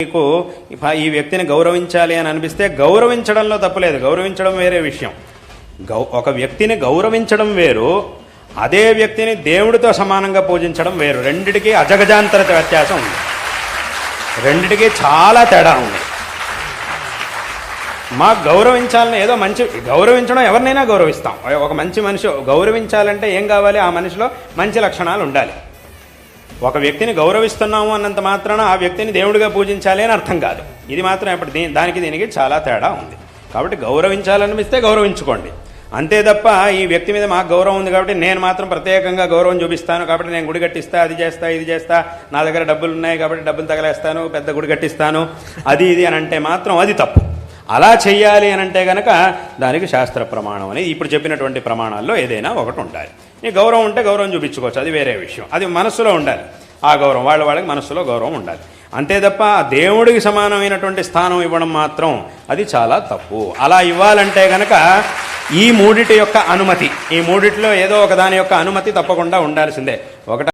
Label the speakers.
Speaker 1: మీకు ఈ వ్యక్తిని గౌరవించాలి అని అనిపిస్తే గౌరవించడంలో తప్పులేదు, గౌరవించడం వేరే విషయం. ఒక వ్యక్తిని గౌరవించడం వేరు, అదే వ్యక్తిని దేవుడితో సమానంగా పూజించడం వేరు. రెండిటికి అజగజాంతర వ్యత్యాసం ఉంది, రెండిటికి చాలా తేడా ఉంది. మాకు గౌరవించాలని ఏదో మంచి గౌరవించడం ఎవరినైనా గౌరవిస్తాం. ఒక మంచి మనిషి గౌరవించాలంటే ఏం కావాలి? ఆ మనిషిలో మంచి లక్షణాలు ఉండాలి. ఒక వ్యక్తిని గౌరవిస్తున్నాము అన్నంత మాత్రాన ఆ వ్యక్తిని దేవుడిగా పూజించాలి అని అర్థం కాదు. ఇది మాత్రం ఇప్పుడు దీనికి చాలా తేడా ఉంది. కాబట్టి గౌరవించాలనిపిస్తే గౌరవించుకోండి, అంతే తప్ప ఈ వ్యక్తి మీద మాకు గౌరవం ఉంది కాబట్టి నేను మాత్రం ప్రత్యేకంగా గౌరవం చూపిస్తాను కాబట్టి నేను గుడి కట్టిస్తా, అది చేస్తా, ఇది చేస్తా, నా దగ్గర డబ్బులు ఉన్నాయి కాబట్టి డబ్బులు తగలేస్తాను, పెద్ద గుడి కట్టిస్తాను, అది ఇది అని అంటే మాత్రం అది తప్పు. అలా చెయ్యాలి అని అంటే కనుక దానికి శాస్త్ర ప్రమాణం అనేది ఇప్పుడు చెప్పినటువంటి ప్రమాణాల్లో ఏదైనా ఒకటి ఉండాలి. నీ గౌరవం ఉంటే గౌరవం చూపించుకోవచ్చు, అది వేరే విషయం. అది మనస్సులో ఉండాలి, ఆ గౌరవం వాళ్ళకి మనస్సులో గౌరవం ఉండాలి. అంతే తప్ప దేవుడికి సమానమైనటువంటి స్థానం ఇవ్వడం మాత్రం అది చాలా తప్పు. అలా ఇవ్వాలంటే కనుక ఈ మూడిటి యొక్క అనుమతి, ఈ మూడిట్లో ఏదో ఒక దాని యొక్క అనుమతి తప్పకుండా ఉండాల్సిందే. ఒకటి